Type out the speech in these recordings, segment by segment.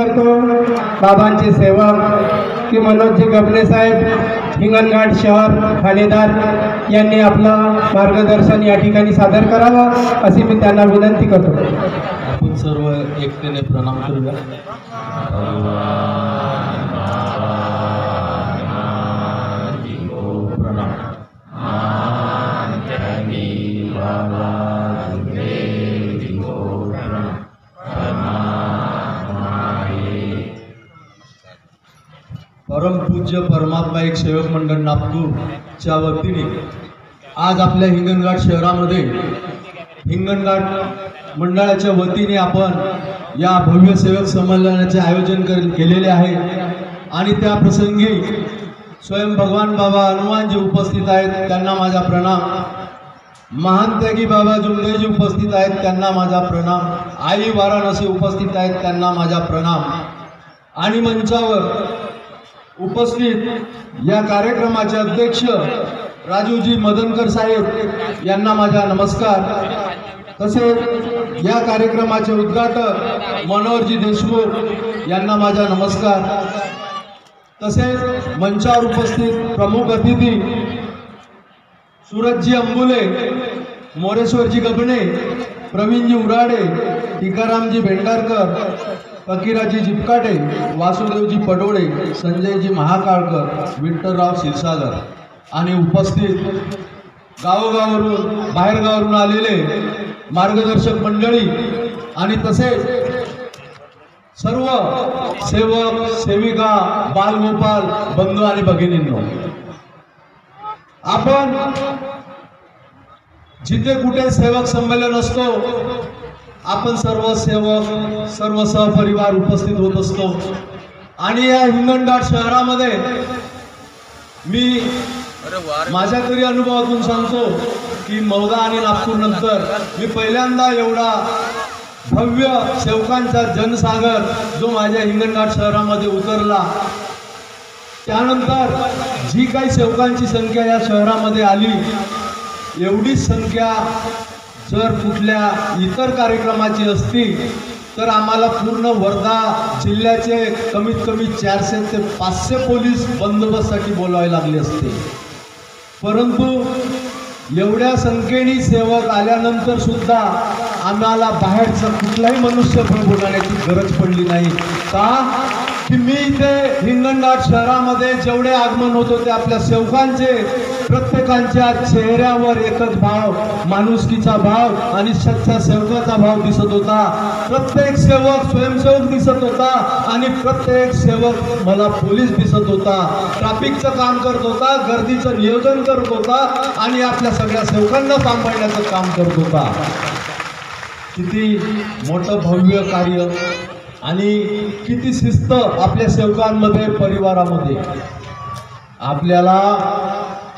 करतो बाबांचे सेवक की मनोजी गबने साहेब, हिंगणघाट शहर ठाणेदार यांनी आपलं मार्गदर्शन या ठिकाणी सादर करावं अशी मी त्यांना विनंती करतो। आपण सर्व एकतेने प्रणाम करूया। परम पूज्य परमात्मा एक सेवक मंडळ नागपूरच्या वतीने आज आपल्या हिंगणघाट शहरामध्ये हिंगणघाट मंडळाच्या वतीने आपण या भव्य सेवक संमेलनाचे आयोजन केलेले आहे आणि त्या प्रसंगी स्वयं भगवान बाबा हनुमानजी उपस्थित आहेत, त्यांना माझा प्रणाम। महान त्यागी बाबा जुमदेजी उपस्थित आहेत, त्यांना माझा प्रणाम। आई वाराणसी उपस्थित आहेत, त्यांना माझा प्रणाम। आणि मंचावर उपस्थित या कार्यक्रमाचे अध्यक्ष राजूजी मदनकर साहेब यांना माझा नमस्कार। तसेच या कार्यक्रमाचे उद्घाटक मनोहरजी देशमुख यांना माझा नमस्कार। तसेच मंचावर उपस्थित प्रमुख अतिथी सूरजजी अंबुले, मोरेश्वरजी गबने, प्रवीणजी उराडे, टिकारामजी भेंडारकर, फकीराजी जिपकाटे, वासुदेवजी पडोळे, संजयजी महाकाळकर, विठ्ठलराव क्षीरसागर आणि उपस्थित गावोगावरून बाहेरगावावरून आलेले मार्गदर्शक मंडळी आणि तसेच सर्व सेवक सेविका, बालगोपाल बंधू आणि भगिनींनो, आपण जिथे कुठे सेवक संमेलन असतो आपण सर्व सेवक सर्व सहपरिवार उपस्थित होत असतो। आणि या हिंगणघाट शहरामध्ये मी माझ्या तरी अनुभवातून सांगतो की मौदा आणि नागपूर नंतर मी पहिल्यांदा एवढा भव्य सेवकांचा जनसागर जो माझ्या हिंगणघाट शहरामध्ये उतरला। त्यानंतर जी काही सेवकांची संख्या या शहरामध्ये आली, एवढीच संख्या जर कुठल्या इतर कार्यक्रमाची असती तर आम्हाला पूर्ण वर्धा जिल्ह्याचे कमीत कमी 400 ते 500 पोलीस बंदोबस्तासाठी बोलावे लागले असते। परंतु एवढ्या संख्येने सेवक आल्यानंतर सुद्धा आम्हाला बाहेरचा कुठलाही मनुष्यबळ बोलावण्याची गरज पडली नाही। का की मी इथे हिंगणघाट शहरामध्ये जेवढे आगमन होत होते आपल्या सेवकांचे, प्रत्येकांच्या चेहऱ्यावर एकच भाव, माणुसकीचा भाव आणि सच्चा सेवकाचा भाव दिसत होता। प्रत्येक सेवक स्वयंसेवक दिसत होता आणि प्रत्येक सेवक मला पोलीस दिसत होता, ट्रॅफिकचं काम करत होता, गर्दीचं नियोजन करत होता आणि आपल्या सगळ्या सेवकांना सांभाळण्याचं काम करत होता। किती मोठं भव्य कार्य आणि किती शिस्त आपल्या सेवकांमध्ये, परिवारामध्ये। आपल्याला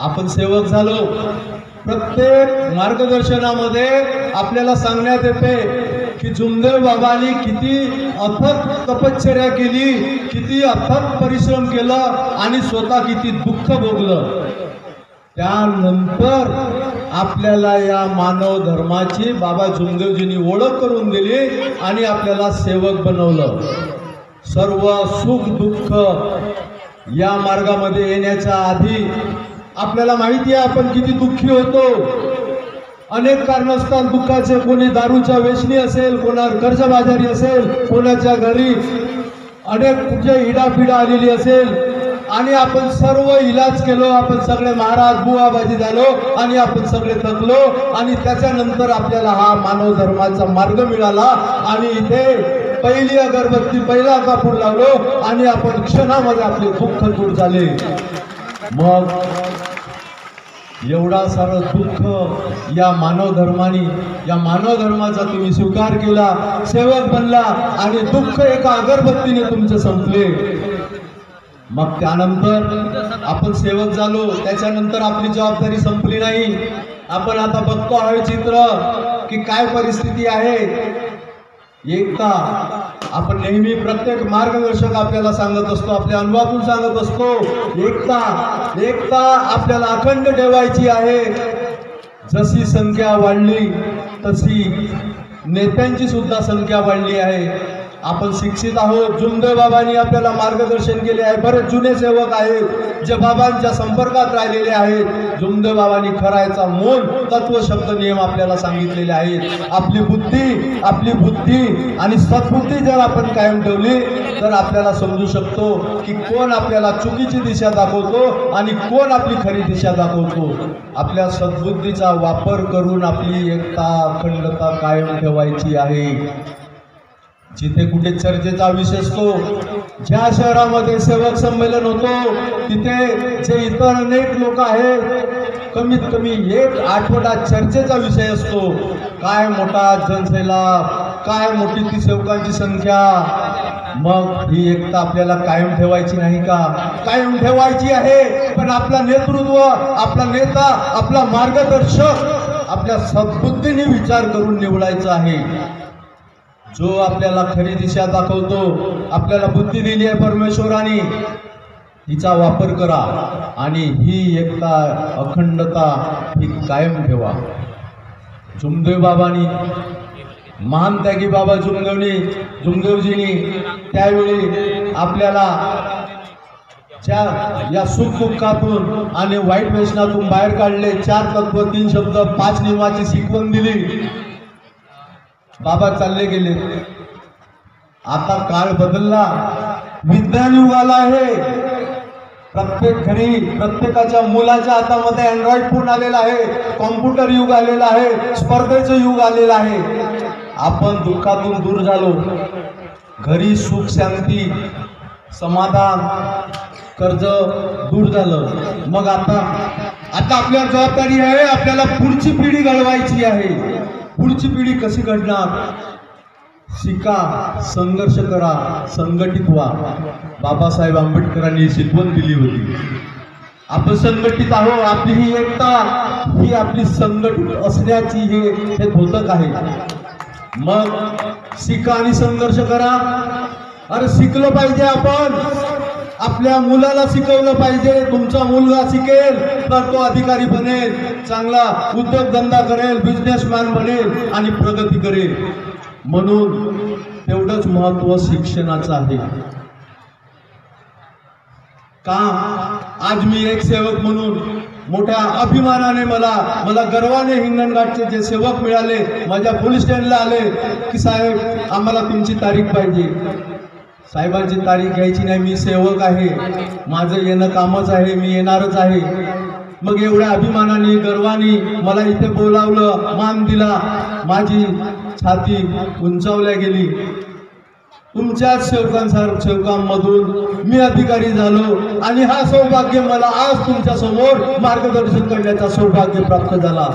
आपण सेवक झालो, प्रत्येक मार्गदर्शनामध्ये आपल्याला सांगण्यात येते की जुमदेव बाबांनी किती अथक तपश्चर्या केली, किती अथक परिश्रम केला आणि स्वतः किती दुःख भोगलं। त्यानंतर आपल्याला या मानव धर्माची बाबा जुमदेवजींनी ओळख करून दिली आणि आपल्याला सेवक बनवलं। सर्व सुख दुःख या मार्गामध्ये येण्याच्या आधी आपल्याला माहिती आहे आपण किती दुःखी होतो। अनेक कारणास्तव दुःखाचे, कोणी दारूच्या व्यसनी असेल, कोणावर कर्जबाजारी असेल, कोणाच्या घरी अनेक कुठे इडापिडा आलेली असेल आणि आपण सर्व इलाज केलो, आपण सगळे महाराज बुवाबाजी झालो आणि आपण सगळे थकलो आणि त्याच्यानंतर आपल्याला हा मानव धर्माचा मार्ग मिळाला आणि इथे पहिली अगरबत्ती, पहिला कापूर लावलो आणि आपण क्षणामध्ये आपले दुःख दूर झाले। मग एवढा सारं दुःख या मानव धर्माने, या मानव धर्माचा तुम्ही स्वीकार केला, सेवक बनला आणि दुःख एका अगरबत्तीने तुमचे संपले। मग त्यानंतर आपण सेवक झालो, त्याच्यानंतर आपली जबाबदारी संपली नाही। आपण आता बघतो आहे चित्र की काय परिस्थिती आहे। एकता आपण नेहमी प्रत्येक मार्गदर्शक आपल्याला सांगत असतो, आपल्या अनुभवातून सांगत असतो, एकता आपल्याला अखंड ठेवायची आहे। जशी संख्या वाढली तशी नेत्यांची सुद्धा संख्या वाढली आहे। आपण शिक्षित आहोत. जुमदेव बाबांनी आपल्याला मार्गदर्शन केले आहे. बरेच जुने सेवक आहेत जे बाबांच्या संपर्कात राहिलेले आहेत. जुमदेव बाबांनी खरायचा मोल तत्व शब्द नियम आपल्याला सांगितलेले आहेत. आपली बुद्धी आणि सद्बुद्धी जर आपण कायम ठेवली तर आपल्याला समजू शकतो की कोण आपल्याला चुकीची दिशा दाखवतो आणि कोण आपली खरी दिशा दाखवतो. आपल्या सद्बुद्धीचा वापर करून आपली एकता अखंडता कायम ठेवायची आहे. जिथे कुठे चर्चेचा विषय असतो, ज्या शहरामध्ये सेवक संमेलन होतो, तिथे जे इतर अनेक लोक आहेत, कमीत कमी एक आठवडा चर्चेचा विषय असतो. काय मोठा जनसैलाब, काय मोठी ती सेवकांची संख्या. मग ही एकता आपल्याला कायम ठेवायची नाही का? कायम ठेवायची आहे. पण आपला नेतृत्व, आपला नेता, आपला मार्गदर्शक आपल्या सद्बुद्धीने विचार करून निवडायचा आहे. जो आपल्याला खरी दिशा दाखवतो. आपल्याला बुद्धी दिली आहे परमेश्वराने, हिचा वापर करा आणि ही एकता अखंडता ही कायम ठेवा. जुमदेव बाबांनी, महान त्यागी बाबा जुमदेवजींनी त्यावेळी आपल्याला या सुख दुःखातून आणि वाईट व्यसनातून बाहेर काढले. 4 तत्व, 3 शब्द, 5 नियमाची शिकवण दिली. बाबा चालले गेले. आता काळ बदलला, विज्ञान युग आला आहे. प्रत्येक घरी, प्रत्येकाच्या मुलाच्या हातामध्ये अँड्रॉइड फोन आलेला आहे. कॉम्प्युटर युग आलेला आहे. स्पर्धेचं युग आलेलं आहे. आपण दुःखातून दूर झालो. घरी सुख, शांती, समाधान, कर्ज दूर झालं. मग आता आपल्याला जबाबदारी आहे. आपल्याला पुढची पिढी घडवायची आहे. पुढची पिढी कशी घडणार? शिका, संघर्ष करा, संघटित व्हा. बाबासाहेब आंबेडकरांनी शिकवण दिली होती. आपण संघटित आहोत. आपली ही एकता ही आपली संघटित असण्याची हे द्योतक आहे. मग शिका आणि संघर्ष करा. अरे शिकलं पाहिजे. आपण आपल्या मुलाला शिकवलं पाहिजे. तुमचा मुलगा शिकेल तर तो अधिकारी बनेल, चांगला उद्योगधंदा करेल, बिझनेसमॅन बनेल आणि प्रगती करेल. म्हणून तेवढंच महत्व शिक्षणाचं आहे. का आज मी एक सेवक म्हणून मोठ्या अभिमानाने मला गर्वाने हिंगणघाटचे जे सेवक मिळाले, माझ्या पोलीस स्टेशनला आले की साहेब आम्हाला तुमची तारीख पाहिजे. साहेबांची तारीख घ्यायची नाही, मी सेवक आहे, माझं येणं कामच आहे, मी येणारच आहे. मग एवढ्या अभिमानाने गर्वाने मला इथे बोलावलं, मान दिला, माझी छाती उंचावल्या गेली. तुमच्याच सेवकांमधून मी अधिकारी झालो आणि हा सौभाग्य मला आज तुमच्या समोर मार्गदर्शन करण्याचा सौभाग्य प्राप्त झाला.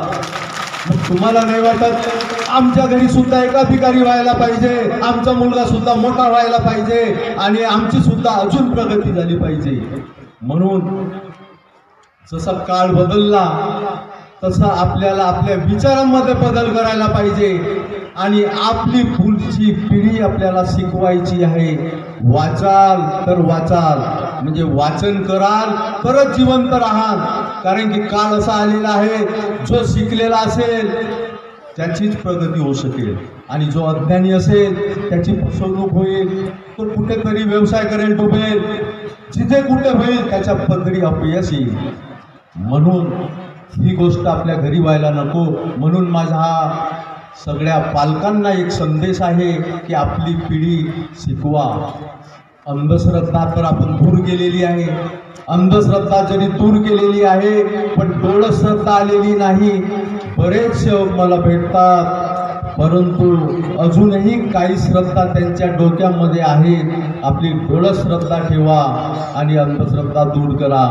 मग तुम्हाला नाही वाटत आमच्या घरी सुद्धा एक अधिकारी व्हायला पाहिजे, आमचा मुलगा सुद्धा मोठा व्हायला पाहिजे आणि आमची सुद्धा अजून प्रगती झाली पाहिजे? म्हणून जसा काळ बदलला तसा आपल्याला आपल्या विचारांमध्ये बदल करायला पाहिजे आणि आपली पुढची पिढी आपल्याला शिकवायची आहे. वाचाल तर वाचाल, म्हणजे वाचन कराल तरच जिवंत राहाल. कारण की काळ असा आलेला आहे, जो शिकलेला असेल त्याचीच प्रगती होऊ शकेल आणि जो अज्ञानी असेल त्याची फसवणूक होईल, तो कुठेतरी व्यवसाय करेल, डुबेल, जिथे कुठे होईल त्याच्या पदरी अपयश येईल. म्हणून ही गोष्ट आपल्या घरी व्हायला नको. म्हणून माझा हा सगळ्या पालकांना एक संदेश आहे की आपली पिढी शिकवा. अंधश्रद्धा तर आपण दूर केलेली आहे, अंधश्रद्धा जरी दूर केलेली आहे पण डोळस श्रद्धा आलेली नाही. बरेच सेवक मला भेटतात परंतु अजूनही काही श्रद्धा त्यांच्या डोक्यामध्ये आहे. आपली डोळस श्रद्धा ठेवा आणि अंधश्रद्धा दूर करा.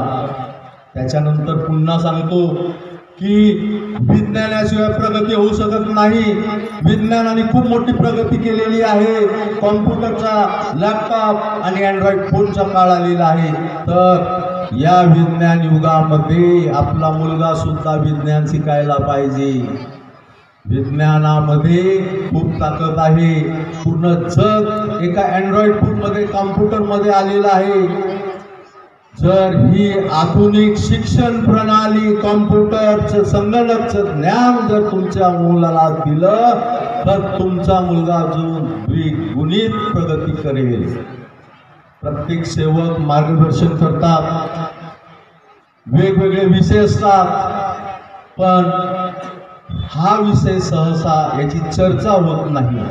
त्याच्यानंतर पुन्हा सांगतो की विज्ञानाशिवाय प्रगती होऊ शकत नाही. विज्ञानाने खूप मोठी प्रगती केलेली आहे. कॉम्प्युटरचा, लॅपटॉप आणि अँड्रॉइड फोनचा काळ आलेला आहे. तर या विज्ञान युगामध्ये आपला मुलगा सुद्धा विज्ञान शिकायला पाहिजे. विज्ञानामध्ये खूप ताकद आहे. पूर्ण जग एका अँड्रॉइड फोनमध्ये, कॉम्प्युटरमध्ये आलेलं आहे. जर ही आधुनिक शिक्षण प्रणाली, कॉम्प्युटरचं, संगणकचं ज्ञान जर तुमच्या मुलाला दिलं तर तुमचा मुलगा अजून द्विगुण गुणित प्रगती करेल. प्रत्येक सेवक मार्गदर्शन करतात, वेगवेगळे विषय असतात, पण हा विषय सहसा याची चर्चा होत नाही.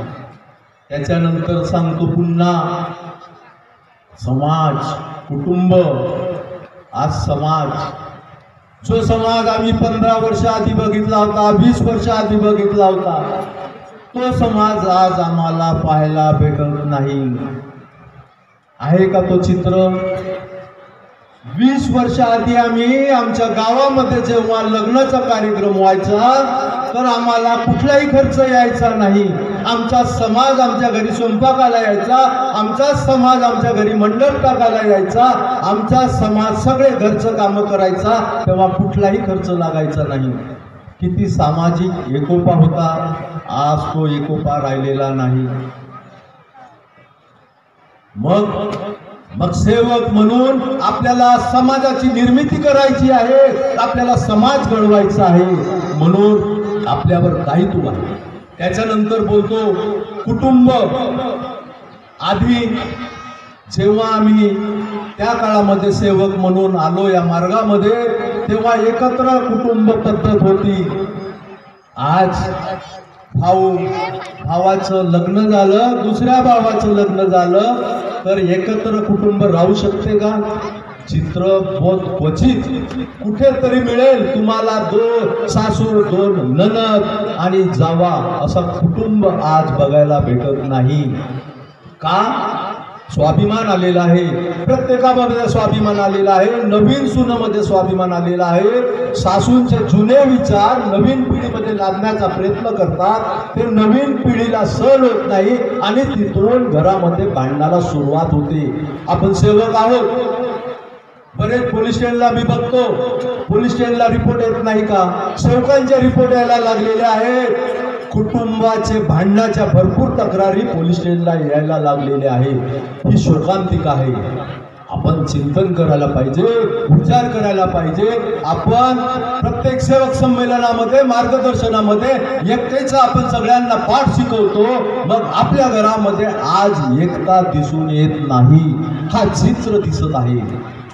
त्याच्यानंतर सांगतो पुन्हा समाज, कुटुंब. आज समाज, जो समाज आम्ही 15 वर्ष आधी बघितला होता, 20 वर्ष आधी बघितला होता, तो समाज आज आम्हाला पाहायला भेटत नाही. आहे का तो चित्र? 20 वर्ष आधी आम्ही आमच्या गावामध्ये जेव्हा लग्नाचा कार्यक्रम व्हायचा तर आम्हाला कुठलाही खर्च यायचा नाही. आमचा समाज आमच्या घरी स्वयंपाकाला यायचा, आमचा समाज आमच्या घरी मंडप टाकायला यायचा, आमचा समाज सगळे घरचं कामं करायचा, तेव्हा कुठलाही खर्च लागायचा नाही. किती सामाजिक एकोपा होता. आज तो एकोपा राहिलेला नाही. मग सेवक म्हणून आपल्याला समाजाची निर्मिती करायची आहे, आपल्याला समाज घडवायचा आहे, म्हणून आपल्यावर दायित्व आहे. त्याच्यानंतर बोलतो कुटुंब. आधी जेव्हा आम्ही त्या काळामध्ये सेवक म्हणून आलो या मार्गामध्ये, तेव्हा एकत्र कुटुंब पद्धत होती. आज भावाचं लग्न झालं, दुसऱ्या भावाचं लग्न झालं तर एकत्र कुटुंब राहू शकते का? चित्र बहुत क्वचित कुठेतरी मिळेल तुम्हाला. 2 सासू, 2 ननद आणि जावा असा कुटुंब आज बघायला भेटत नाही. का? स्वाभिमान आलेला आहे, प्रत्येकामध्ये स्वाभिमान आलेला आहे, नवीन सुनामध्ये स्वाभिमान आलेला आहे. सासूंचे जुने विचार नवीन पिढीमध्ये लादण्याचा प्रयत्न करतात, ते नवीन पिढीला सहन होत नाही आणि तिथून घरामध्ये भांडणाला सुरुवात होते. आपण सेवक आहोत, बरेच पोलीस स्टेशनला मी बघतो, पोलीस स्टेशनला रिपोर्ट येत नाही का? सेवकांचे रिपोर्ट यायला लागलेले आहेत. कुटुंबाचे भांडणाच्या भरपूर तक्रारी पोलीस स्टेशनला यायला लागलेल्या आहेत. ही शोकांतिक आहे. आपण चिंतन करायला पाहिजे, विचार करायला पाहिजे. आपण प्रत्येक सेवक संमेलनामध्ये, मार्गदर्शनामध्ये एकतेचा आपण सगळ्यांना पाठ शिकवतो, मग आपल्या घरामध्ये आज एकता दिसून येत नाही. हा चित्र दिसत आहे.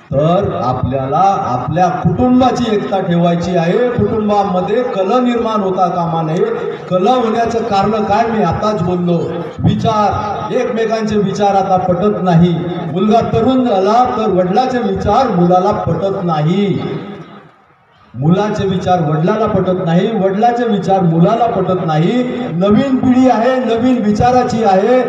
तर आपल्याला आपल्या कुटुंबाची एकता ठेवायची आहे. कुटुंबामध्ये कलह निर्माण होता कामा नये. कलह होण्याचं कारण काय? मी आताच बोललो. विचार, एकमेकांचे विचार आता पटत नाही. मुलगा तरुण झाला तर वडिलाचे विचार मुलाला पटत नाही, मुलाचे विचार वडिलाला पटत नाही, वडिलाचे विचार मुलाला पटत नाही. नवीन पिढी आहे, नवीन विचाराची आहे.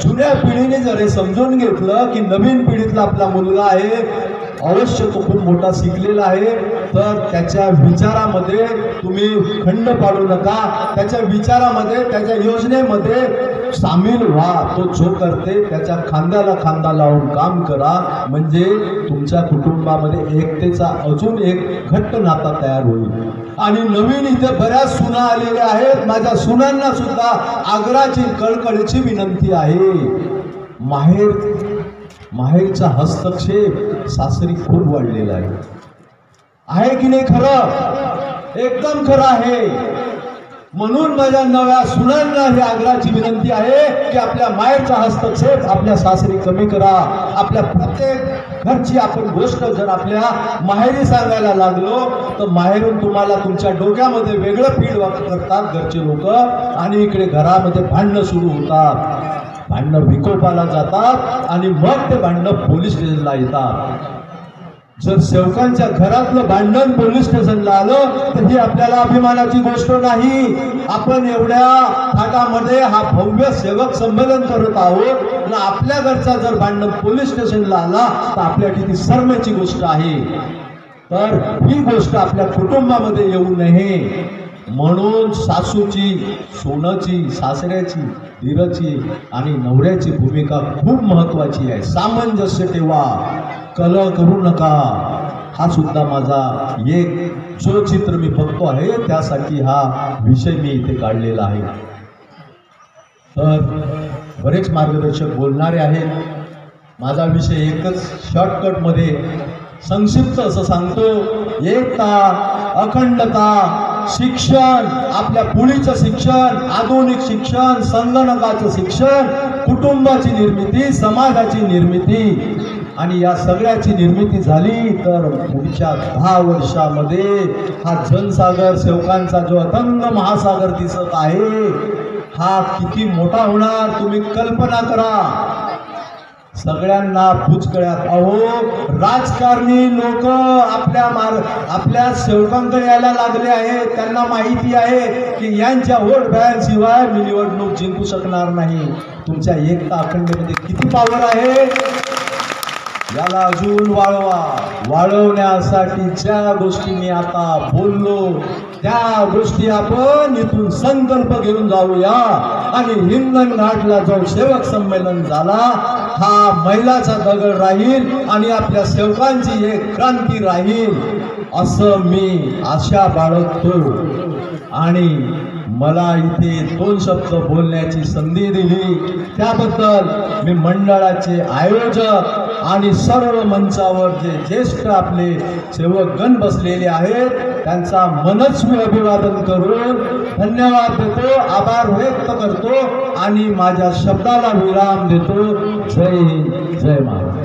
जुन्या पिढीने जर हे समजून घेतलं की नवीन पिढीतला आपला मुलगा आहे, अवश्य तो खूप मोठा शिकलेला आहे, तर त्याच्या विचारामध्ये तुम्ही खंड पाडू नका. त्याच्या विचारामध्ये, त्याच्या योजनेमध्ये सामील व्हा. तो जो करते त्याच्या खांद्याला खांदा लावून काम करा, म्हणजे तुमच्या कुटुंबामध्ये एकतेचा अजून एक घट्ट नाता तयार होईल. आणि नवीन इथे बऱ्याच सुना आलेल्या आहेत. माझ्या सुनांना सुद्धा आग्रहाची, कळकळीची विनंती आहे. माहेरचा हस्तक्षेप सासरी खूप वाढलेला आहे की नाही? खरं, एकदम खरं आहे. म्हणून माझ्या नव्या सुनांना ही आग्रहाची विनंती आहे की आपल्या माहेरचा हस्तक्षेप आपल्या सासरी कमी करा. आपल्या प्रत्येक घरची आपण गोष्ट जर आपल्या माहेरी सांगायला लागलो तर माहेरून तुम्हाला तुमच्या डोक्यामध्ये वेगळं फीड करतात घरचे लोक, आणि इकडे घरामध्ये भांडणं सुरू होतात. भांडणं विकोपाला जातात आणि मग ते भांडणं पोलीस स्टेशनला येतात. जर सेवकांच्या घरातलं भांडण पोलीस स्टेशनला आलं तर ही आपल्याला अभिमानाची गोष्ट नाही. आपण एवढ्या थाटामध्ये हा भव्य सेवक संमेलन करत आहोत ना, आपल्या घरचा जर भांडण पोलीस स्टेशनला आला तर आपल्या किती शरमेची गोष्ट आहे. तर ही गोष्ट आपल्या कुटुंबामध्ये येऊ नये. म्हणून सासूची, सोनाची, सासऱ्याची, धीराची आणि नवऱ्याची भूमिका खूप महत्वाची आहे. सामंजस्य ठेवा, कलह करू नका. हा सुद्धा माझा एक जो चित्र मी बघतो आहे त्यासाठी हा विषय मी इथे काढलेला आहे. तर बरेच मार्गदर्शक बोलणारे आहेत. माझा विषय एकच शॉर्टकटमध्ये संक्षिप्त असं सांगतो. एकता, अखंडता, शिक्षण, आपल्या पुढीचं शिक्षण, आधुनिक शिक्षण, संगणकाचं शिक्षण, कुटुंबाची निर्मिती, समाजाची निर्मिती, आणि या सगळ्याची निर्मिती झाली तर पुढच्या 10 वर्षामध्ये हा जनसागर सेवकांचा जो अतंग महासागर दिसत आहे हा किती मोठा होणार तुम्ही कल्पना करा. सगळ्यांना बुचकळ्यात अहो राजकारणी लोक आपल्या सेवकांकडे यायला लागले आहेत. त्यांना माहिती आहे की यांच्या वोट बँकशिवाय मी निवडणूक जिंकू शकणार नाही. तुमच्या एकता अखंडतेमध्ये किती पॉवर आहे याला अजून वाढवण्यासाठी ज्या गोष्टी मी आता बोललो त्या गोष्टी आपण इथून संकल्प घेऊन जाऊया. आणि हिंगणघाटला जो सेवक संमेलन झाला हा मैलाचा दगड राहील आणि आपल्या सेवकांची एक क्रांती राहील असं मी आशा बाळगतो. आणि मला इथे 2 शब्द बोलण्याची संधी दिली त्याबद्दल मी मंडळाचे आयोजक आणि सर्व मंचावर जे ज्येष्ठ आपले सेवकगण बसलेले आहेत त्यांचा मनस्वी अभिवादन करून धन्यवाद देतो, आभार व्यक्त करतो आणि माझ्या शब्दाला विराम देतो. जय हिंद, जय महाराष्ट्र.